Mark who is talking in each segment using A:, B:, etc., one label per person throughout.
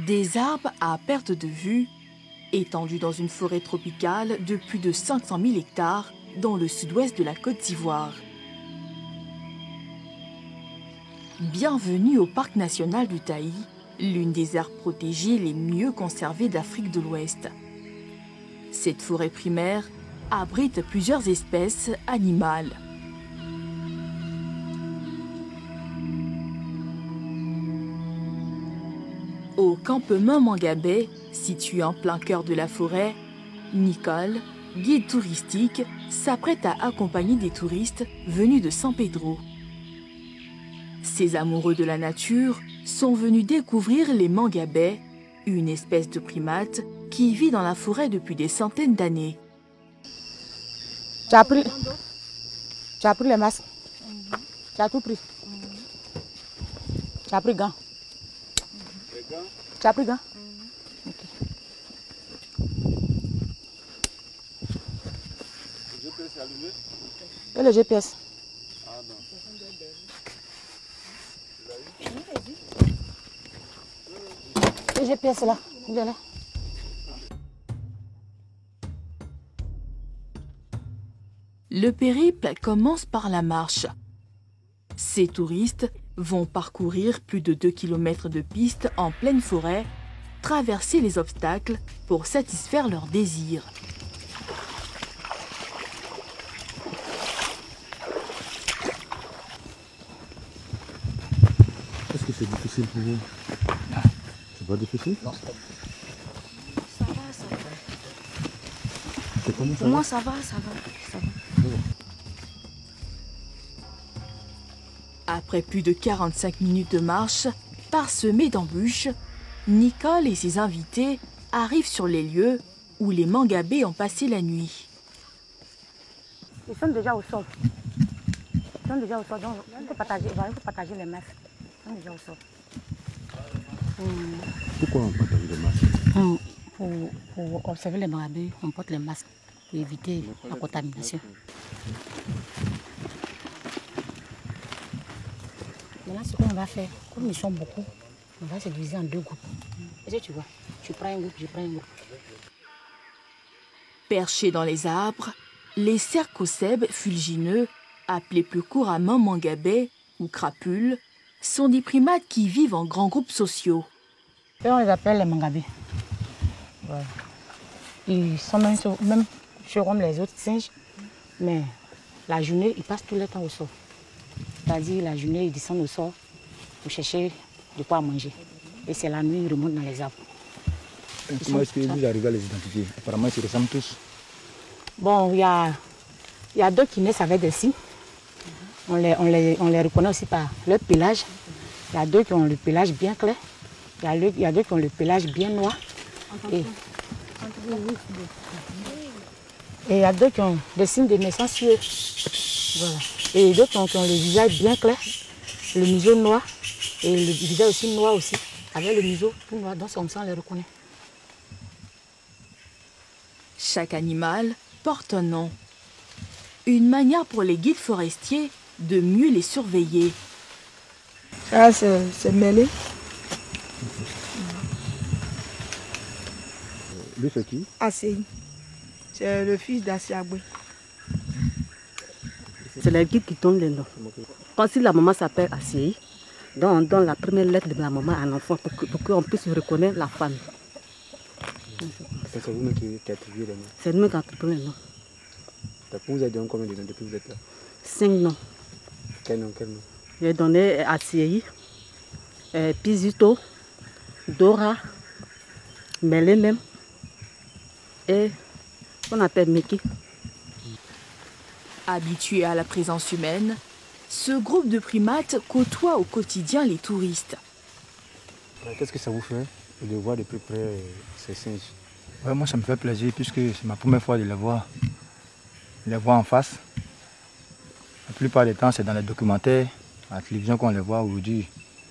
A: Des arbres à perte de vue, étendus dans une forêt tropicale de plus de 500 000 hectares dans le sud-ouest de la Côte d'Ivoire. Bienvenue au Parc national du Taï, l'une des aires protégées les mieux conservées d'Afrique de l'Ouest. Cette forêt primaire abrite plusieurs espèces animales. Au campement Mangabé, situé en plein cœur de la forêt, Nicole, guide touristique, s'apprête à accompagner des touristes venus de San Pedro. Ces amoureux de la nature sont venus découvrir les Mangabés, une espèce de primate qui vit dans la forêt depuis des centaines d'années.
B: Tu as pris les masques. Tu as tout pris. Tu as pris gants. Tu as pris gants. Okay.
C: Le GPS est allumé?
B: Et le GPS?
C: Ah non.
B: Le GPS est là. Il est là.
A: Le périple commence par la marche. Ces touristes vont parcourir plus de 2 km de piste en pleine forêt, traverser les obstacles pour satisfaire leurs désirs.
C: Est-ce que c'est difficile pour vous? C'est pas difficile? Non.
B: Ça va, ça va.
C: C'est comment ça
B: Pour moi, ça va, ça va. Ça va.
A: Après plus de 45 minutes de marche, parsemés d'embûches, Nicole et ses invités arrivent sur les lieux où les Mangabés ont passé la nuit.
B: Ils sont déjà au sol. Ils sont déjà au sol, donc il faut partager les masques. Ils sont déjà au sol.
C: Pourquoi on partage les masques?
B: Pour observer les Mangabés, on porte les masques pour éviter la contamination. Maintenant, ce qu'on va faire, comme ils sont beaucoup, on va se diviser en 2 groupes. Et tu vois, tu prends un groupe, je prends un groupe.
A: Perchés dans les arbres, les cercocèbes fulgineux, appelés plus couramment Mangabés ou crapules, sont des primates qui vivent en grands groupes sociaux.
B: Et on les appelle les Mangabés. Voilà. Ils sont même comme les autres singes, mais la journée, ils passent tout le temps au sol. C'est-à-dire, la journée, ils descendent au sol pour chercher de quoi manger. Et c'est la nuit, ils remontent dans les arbres.
C: Comment est-ce que vous arrivez à les identifier? Apparemment, ils se ressemblent tous.
B: Bon, il y a d'autres qui naissent avec des signes. On les reconnaît aussi par leur pelage. Il y a d'autres qui ont le pelage bien clair. Il y a d'autres qui ont le pelage bien noir. Et il y a d'autres qui ont des signes de naissance sur eux. Voilà. Et d'autres qui ont le visage bien clair, le museau noir et le visage aussi noir aussi, avec le museau tout noir, donc comme ça on les reconnaît.
A: Chaque animal porte un nom. Une manière pour les guides forestiers de mieux les surveiller.
D: Ça, c'est Mélé.
C: Lui, c'est qui?
D: Asséi. C'est le fils d'Assiaboué.
E: C'est les guides qui donnent les noms. Quand si la maman s'appelle Asséi, donc on donne la première lettre de la maman à l'enfant pour qu'on puisse reconnaître la famille.
C: C'est vous-même qui attribuez les noms?
E: C'est nous qui attribuons les noms.
C: Vous avez donné combien de noms depuis que vous êtes là?
E: 5 noms.
C: Quel nom?
E: J'ai donné Asséi, Pizito, Dora, Mélé même, et qu'on appelle Mickey.
A: Habitués à la présence humaine, ce groupe de primates côtoie au quotidien les touristes.
C: Qu'est-ce que ça vous fait de voir de plus près ces singes?
F: Ouais, moi, ça me fait plaisir puisque c'est ma première fois de les voir en face. La plupart du temps, c'est dans les documentaires, à la télévision qu'on les voit. Aujourd'hui,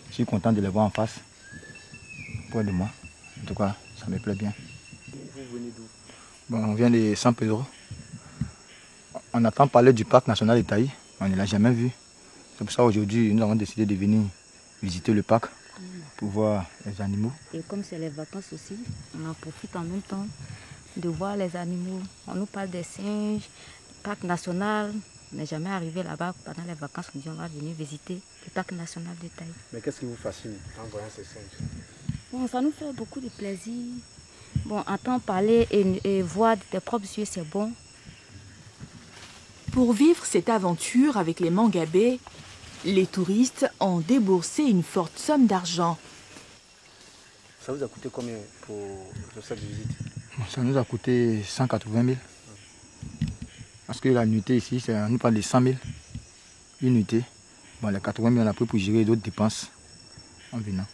F: je suis content de les voir en face, près de moi. En tout cas, ça me plaît bien.
C: Vous venez d'où?
F: Bon, on vient de San Pedro. On entend parler du parc national du Taï, on ne l'a jamais vu. C'est pour ça qu'aujourd'hui, nous avons décidé de venir visiter le parc pour voir les animaux.
E: Et comme c'est les vacances aussi, on en profite en même temps de voir les animaux. On nous parle des singes, parc national. On n'est jamais arrivé là-bas pendant les vacances. On dit on va venir visiter le parc national de Taï.
C: Mais qu'est-ce qui vous fascine en voyant ces singes?
E: Bon, ça nous fait beaucoup de plaisir. Bon, entendre parler et voir de tes propres yeux, c'est bon.
A: Pour vivre cette aventure avec les Mangabés, les touristes ont déboursé une forte somme d'argent.
C: Ça vous a coûté combien pour cette visite?
F: Ça nous a coûté 180 000. Parce que la nuitée ici, on nous parle de 100 000. Une nuitée. Bon, les 80 000, on a pris pour gérer d'autres dépenses en venant.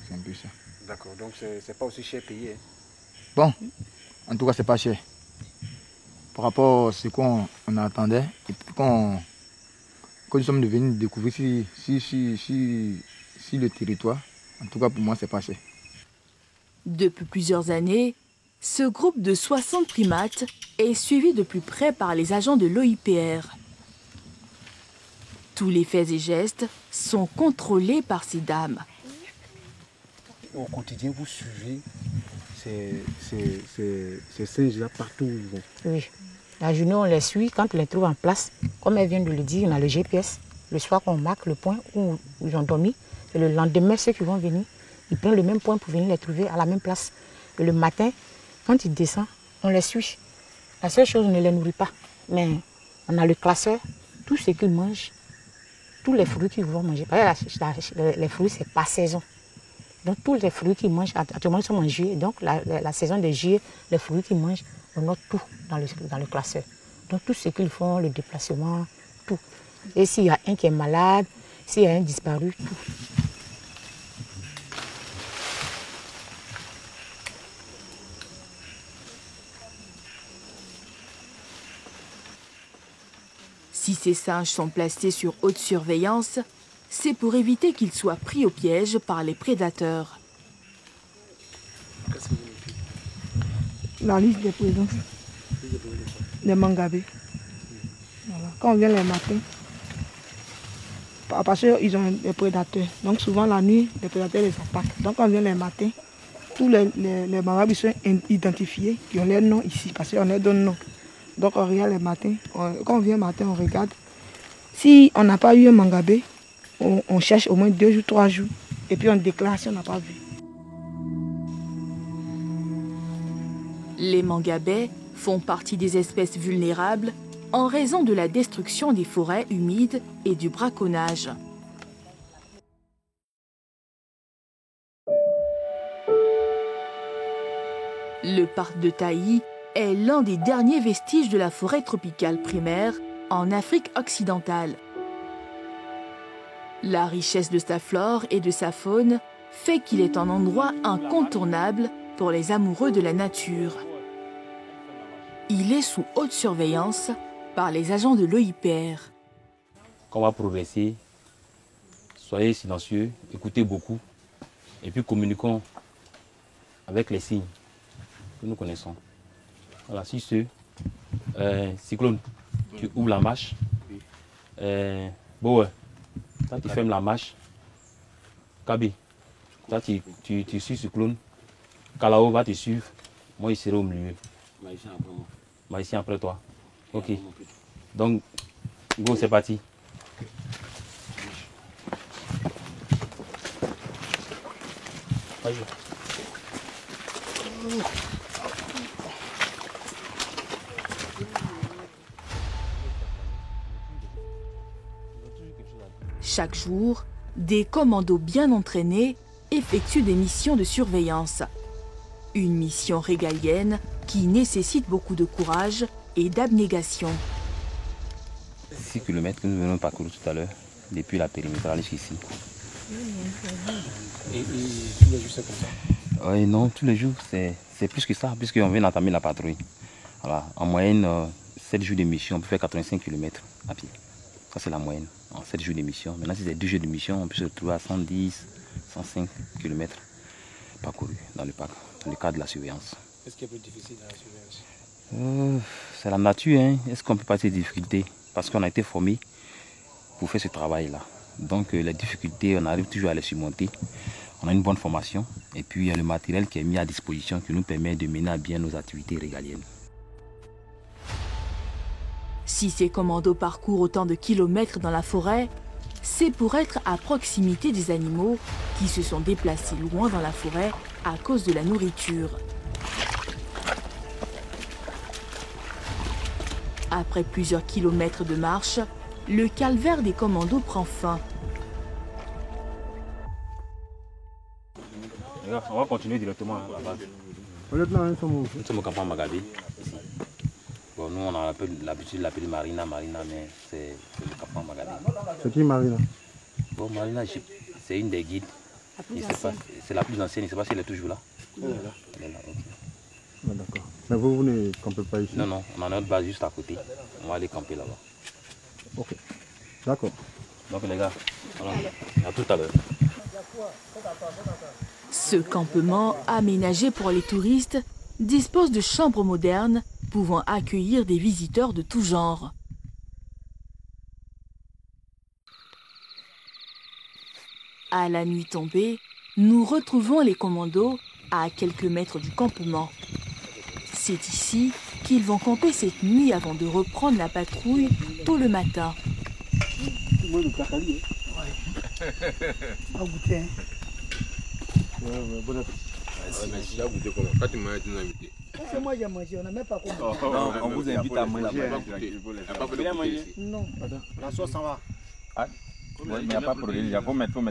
F: C'est un peu ça.
C: D'accord, donc c'est pas aussi cher payé.
F: Bon, en tout cas, c'est pas cher. Par rapport à ce qu'on attendait, et puis quand nous sommes venus découvrir si le territoire, en tout cas pour moi, c'est pas cher.
A: Depuis plusieurs années, ce groupe de 60 primates est suivi de plus près par les agents de l'OIPR. Tous les faits et gestes sont contrôlés par ces dames.
C: Au quotidien, vous suivez ces singes-là partout où ils vont.
B: Oui. La journée, on les suit. Quand on les trouve en place, comme elle vient de le dire, on a le GPS. Le soir, on marque le point où ils ont dormi. Et le lendemain, ceux qui vont venir, ils prennent le même point pour venir les trouver à la même place. Et le matin, quand ils descendent, on les suit. La seule chose, on ne les nourrit pas. Mais on a le classeur, tout ce qu'ils mangent, tous les fruits qu'ils vont manger. Les fruits, c'est par saison. Donc tous les fruits qu'ils mangent, actuellement ils sont en juillet, donc la saison de juillet, les fruits qu'ils mangent, on note tout dans le classeur. Donc tout ce qu'ils font, le déplacement, tout. Et s'il y a un qui est malade, s'il y a un disparu, tout.
A: Si ces singes sont placés sur haute surveillance, c'est pour éviter qu'ils soient pris au piège par les prédateurs.
D: La liste des présences. Les Mangabés. Voilà. Quand on vient les matins, parce qu'ils ont des prédateurs. Donc souvent la nuit, les prédateurs les attaquent. Donc quand on vient les matins, tous les Mangabés sont identifiés, qui ont leur nom ici, parce qu'on leur donne nom. Donc on regarde les matins, quand on vient le matin, on regarde. Si on n'a pas eu un Mangabé, on cherche au moins 2 jours, 3 jours, et puis on déclare si on n'a pas vu.
A: Les Mangabés font partie des espèces vulnérables en raison de la destruction des forêts humides et du braconnage. Le parc de Taï est l'un des derniers vestiges de la forêt tropicale primaire en Afrique occidentale. La richesse de sa flore et de sa faune fait qu'il est un endroit incontournable pour les amoureux de la nature. Il est sous haute surveillance par les agents de l'OIPR.
G: Quand on va progresser, soyez silencieux, écoutez beaucoup et puis communiquons avec les signes que nous connaissons. Voilà, si Cyclone, tu ouvres la marche. Boer, toi tu fermes la marche. Kabi, toi tu suis Cyclone. Kalao va te suivre. Moi, il serai au milieu. Maïsien après toi. Ok. Donc, go, c'est parti. Vas-y.
A: Chaque jour, des commandos bien entraînés effectuent des missions de surveillance. Une mission régalienne qui nécessite beaucoup de courage et d'abnégation.
G: 6 km que nous venons de parcourir tout à l'heure, depuis la périmétrale jusqu'ici.
C: Et tous les jours, c'est comme ça?
G: Oui, non, tous les jours, c'est plus que ça, puisqu'on vient d'entamer la patrouille. Voilà, en moyenne, 7 jours de mission, on peut faire 85 km à pied. Ça, c'est la moyenne, en 7 jours de mission. Maintenant, si c'est 2 jours de mission, on peut se retrouver à 110, 105 km parcourus dans le parc, dans le cadre de la surveillance.
C: Qu'est-ce qui est plus difficile dans la surveillance?
G: C'est la nature, hein. Est-ce qu'on peut passer des difficultés? Parce qu'on a été formé pour faire ce travail-là. Donc les difficultés, on arrive toujours à les surmonter. On a une bonne formation et puis il y a le matériel qui est mis à disposition qui nous permet de mener à bien nos activités régaliennes.
A: Si ces commandos parcourent autant de kilomètres dans la forêt, c'est pour être à proximité des animaux qui se sont déplacés loin dans la forêt à cause de la nourriture. Après plusieurs kilomètres de marche, le calvaire des commandos prend fin.
C: On va continuer directement là-bas.
G: Nous sommes au campement Magabé, ici. Bon, nous, on a l'habitude de l'appeler Marina, mais c'est le campement Magabé.
C: C'est qui Marina?
G: Bon, Marina, c'est une des guides. C'est la plus ancienne, je ne sais pas si elle est toujours là.
C: Elle est là.
G: Elle est là, ok.
C: Ah, d'accord. Mais vous ne campez pas ici?
G: Non, non, on a notre base juste à côté. On va aller camper là-bas.
C: Ok. D'accord.
G: Donc les gars, voilà. À tout à l'heure.
A: Ce campement, aménagé pour les touristes, dispose de chambres modernes pouvant accueillir des visiteurs de tout genre. À la nuit tombée, nous retrouvons les commandos à quelques mètres du campement. C'est ici qu'ils vont camper cette nuit avant de reprendre la patrouille tôt le matin.
C: Bon appétit.
D: Moi j'ai mangé, on n'a même pas compris.
F: Non, on vous invite à manger.
D: Non.
C: La sauce s'en va.
F: Il n'y a pas de problème, il faut mettre.
D: Faut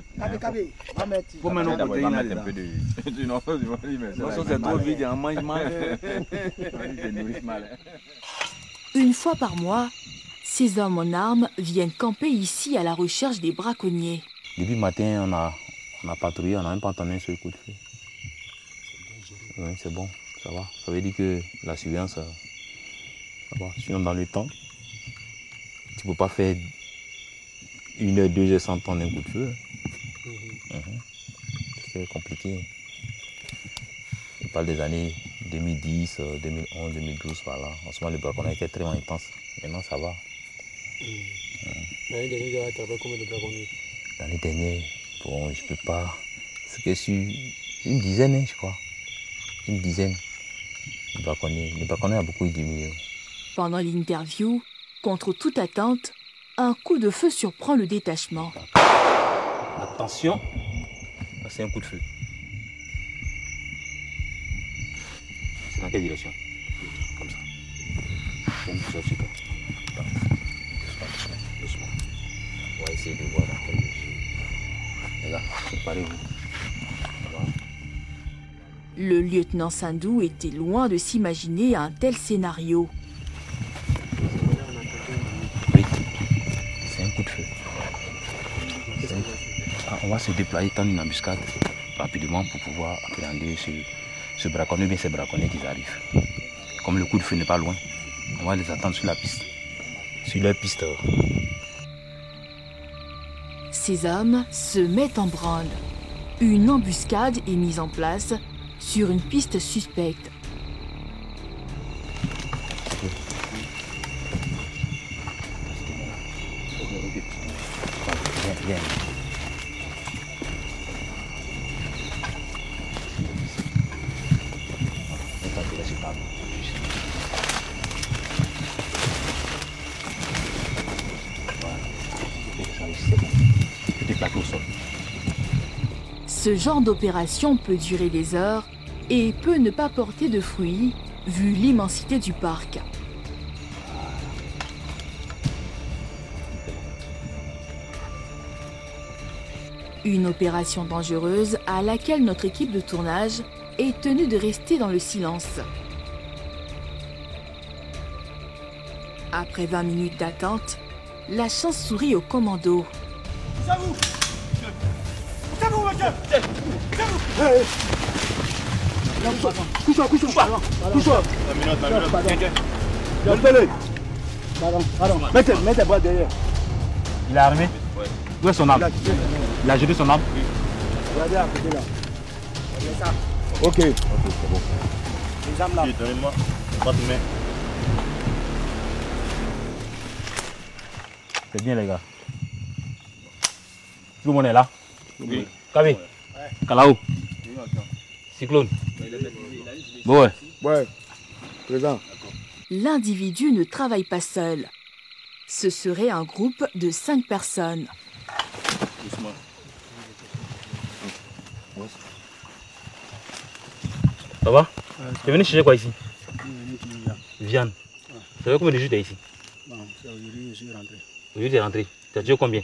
D: mettre
F: un peu de... Sinon, c'est trop vide, on mange mal.
A: Une fois par mois, ces hommes en armes viennent camper ici à la recherche des braconniers.
G: Depuis le matin, on a patrouillé, on n'a même pas entendu un seul coup de feu. Oui, c'est bon, ça va. Ça veut dire que la surveillance, ça va. Sinon, dans le temps, tu ne peux pas faire 1 heure, 2 heures sans entendre un coup de feu. C'est compliqué. Je parle des années 2010, 2011, 2012, voilà. En ce moment, le braconnage était très intense. Maintenant, ça va.
C: L'année dernière, vous avez travaillé combien de braconniers?
G: L'année dernière, bon, je peux pas. C'est que sur une dizaine, hein, je crois. Une dizaine de braconniers. Les braconniers ont beaucoup diminué.
A: Pendant l'interview, contre toute attente, un coup de feu surprend le détachement.
G: Attention, c'est un coup de feu. C'est dans quelle direction? Comme ça. C'est un coup de feu sur toi. Doucement. On va essayer de voir dans quelle direction. Les gars, préparez-vous.
A: Le lieutenant Sandou était loin de s'imaginer un tel scénario.
G: Oui, c'est un coup de feu. On va se déployer dans une embuscade rapidement pour pouvoir appréhender ce braconnier, bien ces braconniers qui arrivent. Comme le coup de feu n'est pas loin, on va les attendre sur la piste. Sur leur piste.
A: Ces hommes se mettent en branle. Une embuscade est mise en place sur une piste suspecte.
G: Viens.
A: Ce genre d'opération peut durer des heures et peut ne pas porter de fruits vu l'immensité du parc. Une opération dangereuse à laquelle notre équipe de tournage est tenue de rester dans le silence. Après 20 minutes d'attente, la chance sourit au commando.
C: Mettez bois derrière.
F: Il est armé? Oui. Où est son arme? Il a jeté son arme?
C: Oui. Regardez à côté là. Ok, c'est bon. Les armes là. Donnez-moi votre main.
F: C'est bien les gars.
G: Tout le monde est là? Oui. Kabi? Kalao? Cyclone? Bon, ouais.
C: Ouais, présent.
A: L'individu ne travaille pas seul. Ce serait un groupe de 5 personnes.
G: Doucement. Ça va? Tu es venu chercher quoi ici? Viande. Ça fait combien de jours tu es ici?
H: Aujourd'hui, je suis rentré.
G: Aujourd'hui, tu es rentré. Tu as tué combien?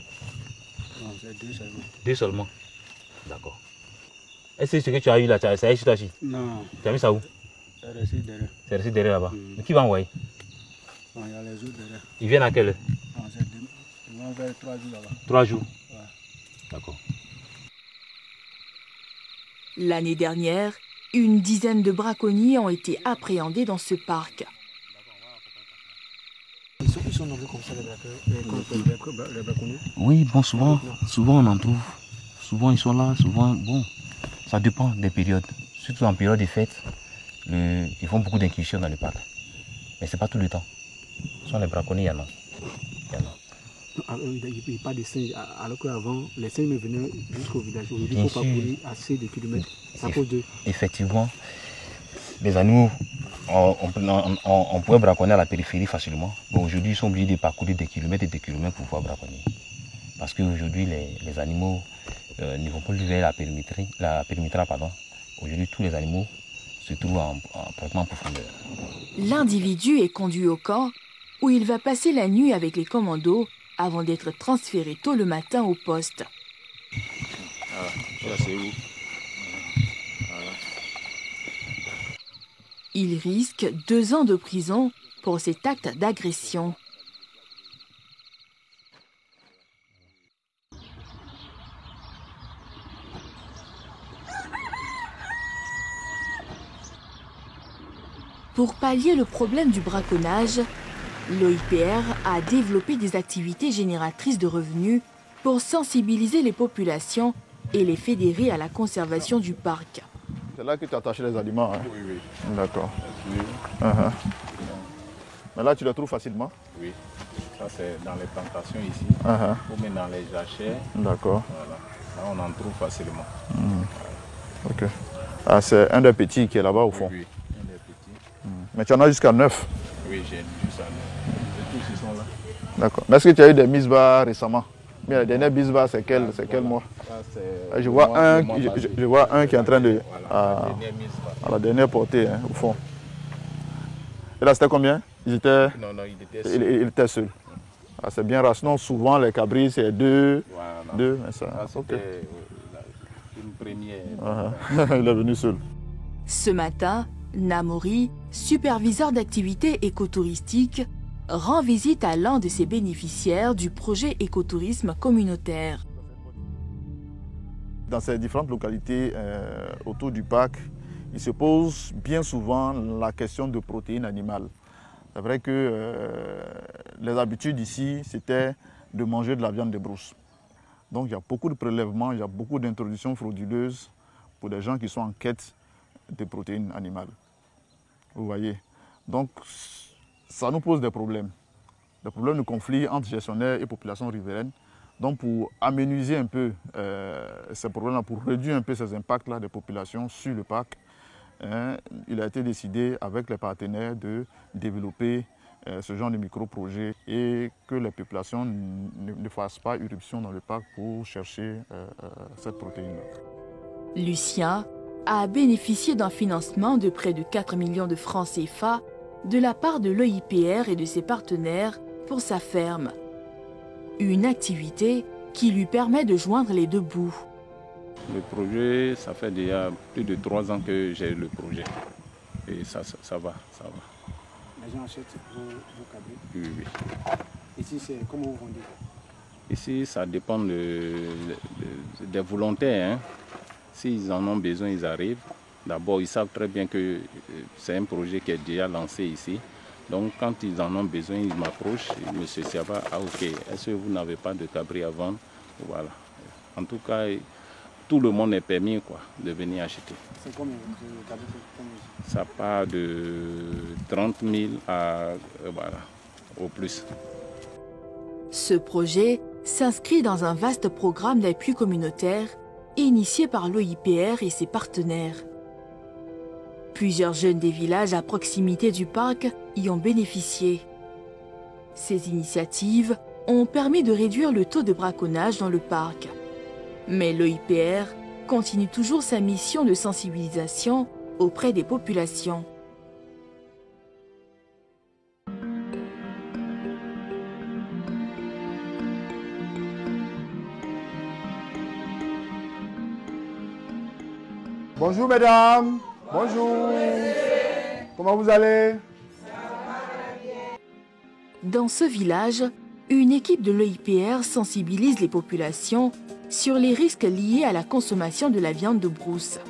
H: Non, c'est 2 seulement.
G: 2 seulement. D'accord. Est-ce que ce que tu as eu là, ça est sur toi aussi?
H: Non.
G: Tu as mis ça où?
H: C'est resté derrière.
G: C'est resté derrière là-bas. Mais qui va envoyer?
H: Non, il y a les autres derrière.
G: Ils viennent à quelle heure?
H: Non, ils vont faire 3 jours là-bas.
G: 3 jours?
H: Ouais.
G: D'accord.
A: L'année dernière, une dizaine de braconniers ont été appréhendés dans ce parc.
H: Ils sont nommés comme ça, les braconniers?
G: Oui, bon, souvent on en trouve. Souvent ils sont là, souvent, bon, ça dépend des périodes. Surtout en période de fête, ils font beaucoup d'incursions dans le parc. Mais ce n'est pas tout le temps. Ce sont les braconniers, il y en a.
H: Il parle de singes, alors qu'avant, les singes venaient jusqu'au village. Aujourd'hui, il ne faut pas courir assez de kilomètres. À cause d'eux.
G: Effectivement, les animaux, on pourrait braconner à la périphérie facilement. Mais aujourd'hui, ils sont obligés de parcourir des kilomètres et des kilomètres pour pouvoir braconner. Parce qu'aujourd'hui, les animaux ne vont plus vers la périmétrie. Aujourd'hui, tous les animaux se trouvent pratiquement en profondeur.
A: L'individu est conduit au camp où il va passer la nuit avec les commandos avant d'être transféré tôt le matin au poste.
C: Là, c'est où?
A: Il risque 2 ans de prison pour cet acte d'agression. Pour pallier le problème du braconnage, l'OIPR a développé des activités génératrices de revenus pour sensibiliser les populations et les fédérer à la conservation du parc.
C: C'est là que tu as attaché les aliments, hein?
I: Oui, oui.
C: D'accord. Mais là, tu les trouves facilement?
I: Oui. Ça, c'est dans les plantations ici. Ou même dans les jachères.
C: D'accord.
I: Voilà. Là, on en trouve facilement.
C: Ok. Ah, c'est un des petits qui est là-bas au fond?
I: Oui, un des petits.
C: Mais tu en as jusqu'à 9?
I: Oui, j'ai jusqu'à 9. Et tous, ils sont là.
C: D'accord. Mais est-ce que tu as eu des mises bas récemment? Mais la dernière mise bas, c'est quel mois? Ça, je vois un qui est en train de...
I: Voilà,
C: à la dernière portée, hein, au fond. Et là, c'était combien?
I: Non,
C: il était seul. Ah, c'est bien rare. Sinon, souvent, les cabris, c'est 2.
I: Voilà.
C: 2, mais ça...
I: C'était une première.
C: Il est venu seul.
A: Ce matin, Namori, superviseur d'activités écotouristiques, rend visite à l'un de ses bénéficiaires du projet écotourisme communautaire.
C: Dans ces différentes localités autour du parc, il se pose bien souvent la question de protéines animales. C'est vrai que les habitudes ici, c'était de manger de la viande de brousse. Donc il y a beaucoup de prélèvements, il y a beaucoup d'introductions frauduleuses pour des gens qui sont en quête de protéines animales. Vous voyez. Donc ça nous pose des problèmes de conflit entre gestionnaires et populations riveraines. Donc pour amenuiser un peu ces problèmes-là, pour réduire un peu ces impacts-là des populations sur le parc, il a été décidé avec les partenaires de développer ce genre de micro-projets et que les populations ne fassent pas irruption dans le parc pour chercher cette protéine-là.
A: Lucien a bénéficié d'un financement de près de 4 millions de francs CFA de la part de l'OIPR et de ses partenaires pour sa ferme. Une activité qui lui permet de joindre les deux bouts.
I: Le projet, ça fait déjà plus de 3 ans que j'ai le projet. Et ça va.
H: Les gens achètent vos cabris?
I: Oui, oui.
H: Ici, c'est comment vous vendez?
I: Ici, ça dépend des volontaires. Hein. S'ils en ont besoin, ils arrivent. D'abord, ils savent très bien que c'est un projet qui est déjà lancé ici. Donc, quand ils en ont besoin, ils m'approchent. Monsieur Siaba, ok, est-ce que vous n'avez pas de cabri à vendre? Voilà. En tout cas, tout le monde est permis de venir acheter.
H: C'est combien de cabri?
I: Ça part de 30 000 à au plus.
A: Ce projet s'inscrit dans un vaste programme d'appui communautaire initié par l'OIPR et ses partenaires. Plusieurs jeunes des villages à proximité du parc y ont bénéficié. Ces initiatives ont permis de réduire le taux de braconnage dans le parc. Mais l'OIPR continue toujours sa mission de sensibilisation auprès des populations.
J: Bonjour mesdames, bonjour. Comment vous allez?
A: Dans ce village, une équipe de l'OIPR sensibilise les populations sur les risques liés à la consommation de la viande de brousse.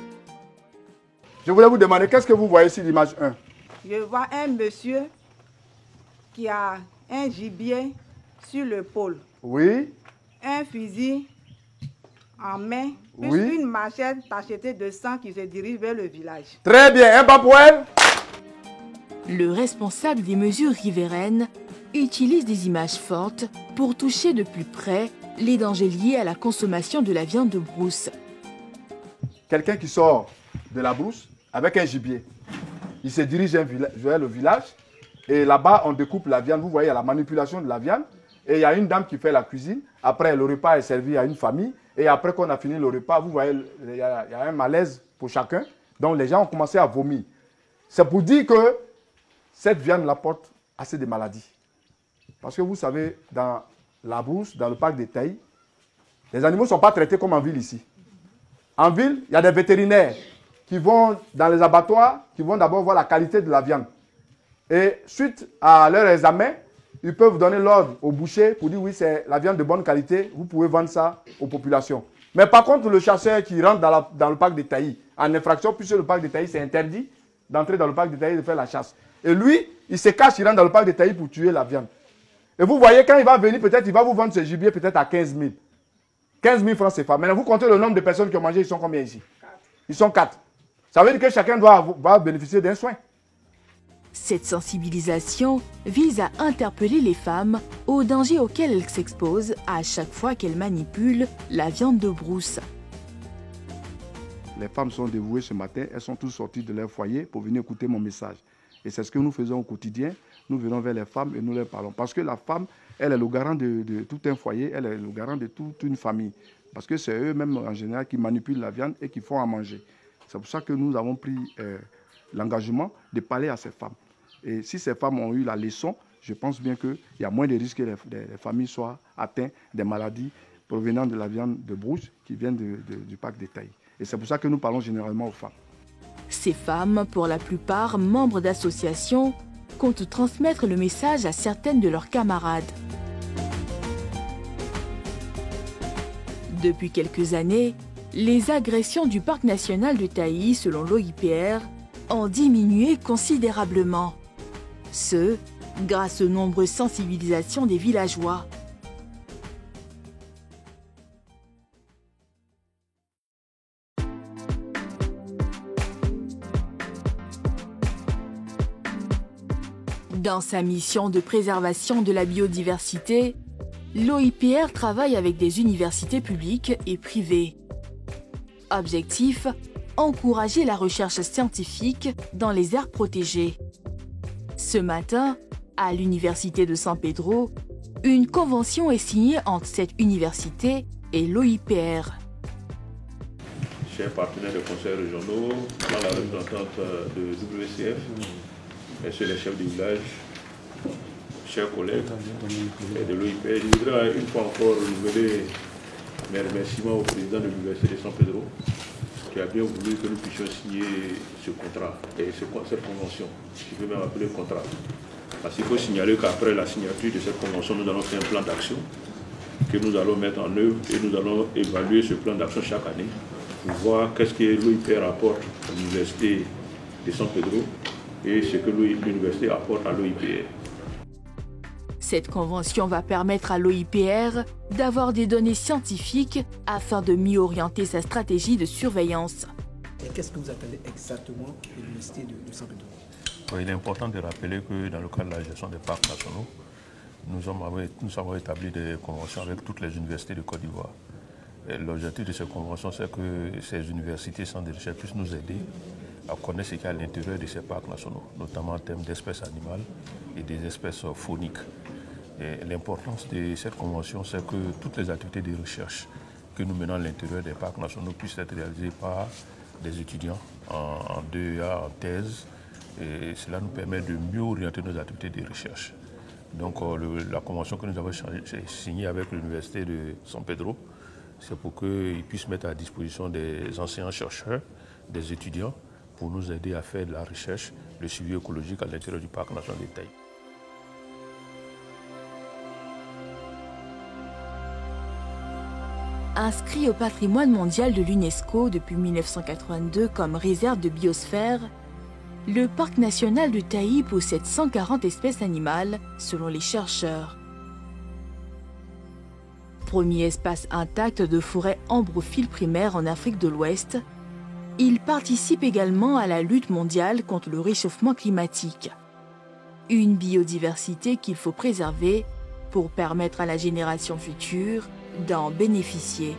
J: Je voulais vous demander, qu'est-ce que vous voyez sur l'image 1?
K: Je vois un monsieur qui a un gibier sur l'épaule.
J: Oui.
K: Un fusil en main, plus
J: Oui.
K: une machette tachetée de sang qui se dirige vers le village.
J: Très bien, un bas pour elle.
A: Le responsable des mesures riveraines utilise des images fortes pour toucher de plus près les dangers liés à la consommation de la viande de brousse.
J: Quelqu'un qui sort de la brousse avec un gibier. Il se dirige vers le village et là-bas on découpe la viande. Vous voyez, il y a la manipulation de la viande et il y a une dame qui fait la cuisine. Après, le repas est servi à une famille et après qu'on a fini le repas, vous voyez, il y a un malaise pour chacun. Donc les gens ont commencé à vomir. C'est pour dire que cette viande apporte assez de maladies. Parce que vous savez, dans la brousse, dans le parc des Taillis, les animaux ne sont pas traités comme en ville ici. En ville, il y a des vétérinaires qui vont dans les abattoirs, qui vont d'abord voir la qualité de la viande. Et suite à leur examen, ils peuvent donner l'ordre au boucher pour dire oui, c'est la viande de bonne qualité, vous pouvez vendre ça aux populations. Mais par contre, le chasseur qui rentre dans le parc des Taillis en infraction, puisque le parc des Taillis, c'est interdit d'entrer dans le parc des Taillis de faire la chasse. Et lui, il se cache, il rentre dans le parc des Taillis pour tuer la viande. Et vous voyez, quand il va venir, peut-être il va vous vendre ce gibier peut-être à 15 000. 15 000 francs CFA. Maintenant, vous comptez le nombre de personnes qui ont mangé, ils sont combien ici? Ils sont 4. Ça veut dire que chacun va bénéficier d'un soin.
A: Cette sensibilisation vise à interpeller les femmes aux dangers auxquels elles s'exposent à chaque fois qu'elles manipulent la viande de brousse.
J: Les femmes sont dévouées ce matin, elles sont toutes sorties de leur foyer pour venir écouter mon message. Et c'est ce que nous faisons au quotidien. Nous venons vers les femmes et nous leur parlons. Parce que la femme, elle est le garant de tout un foyer, elle est le garant de toute une famille. Parce que c'est eux-mêmes en général qui manipulent la viande et qui font à manger. C'est pour ça que nous avons pris l'engagement de parler à ces femmes. Et si ces femmes ont eu la leçon, je pense bien qu'il y a moins de risques que les familles soient atteintes des maladies provenant de la viande de brousse qui viennent du parc des Taillis. Et c'est pour ça que nous parlons généralement aux femmes.
A: Ces femmes, pour la plupart membres d'associations, comptent transmettre le message à certaines de leurs camarades. Depuis quelques années, les agressions du parc national de Taillis, selon l'OIPR, ont diminué considérablement. Ce, grâce aux nombreuses sensibilisations des villageois. Dans sa mission de préservation de la biodiversité, l'OIPR travaille avec des universités publiques et privées. Objectif, encourager la recherche scientifique dans les aires protégées. Ce matin, à l'université de San Pedro, une convention est signée entre cette université et l'OIPR.
L: Chers partenaires des conseils régionaux, dans la représentante de WCF, messieurs les chefs du village, chers collègues et de l'OIPR, je voudrais une fois encore renouveler mes remerciements au président de l'université de San Pedro qui a bien voulu que nous puissions signer ce contrat et cette convention. Je peux même appeler contrat. Parce qu'il faut signaler qu'après la signature de cette convention, nous allons faire un plan d'action que nous allons mettre en œuvre et nous allons évaluer ce plan d'action chaque année pour voir qu'est-ce que l'OIPR apporte à l'université de San Pedro et ce que l'université apporte à l'OIPR.
A: Cette convention va permettre à l'OIPR d'avoir des données scientifiques afin de mieux orienter sa stratégie de surveillance.
H: Et qu'est-ce que vous attendez exactement de l'université de San Pedro?
L: Il est important de rappeler que dans le cadre de la gestion des parcs nationaux, nous avons établi des conventions avec toutes les universités de Côte d'Ivoire. L'objectif de ces conventions, c'est que ces universités centres de recherche puissent nous aider à connaître ce qu'il y a à l'intérieur de ces parcs nationaux, notamment en termes d'espèces animales et des espèces fauniques. L'importance de cette convention, c'est que toutes les activités de recherche que nous menons à l'intérieur des parcs nationaux puissent être réalisées par des étudiants en 2A, en thèse, et cela nous permet de mieux orienter nos activités de recherche. Donc la convention que nous avons signée avec l'université de San Pedro, c'est pour qu'ils puissent mettre à disposition des enseignants-chercheurs, des étudiants, pour nous aider à faire de la recherche, le suivi écologique à l'intérieur du parc national de Taï.
A: Inscrit au patrimoine mondial de l'UNESCO depuis 1982 comme réserve de biosphère, le parc national de Taï possède 140 espèces animales selon les chercheurs. Premier espace intact de forêt ambrophile primaire en Afrique de l'Ouest, il participe également à la lutte mondiale contre le réchauffement climatique. Une biodiversité qu'il faut préserver pour permettre à la génération future d'en bénéficier.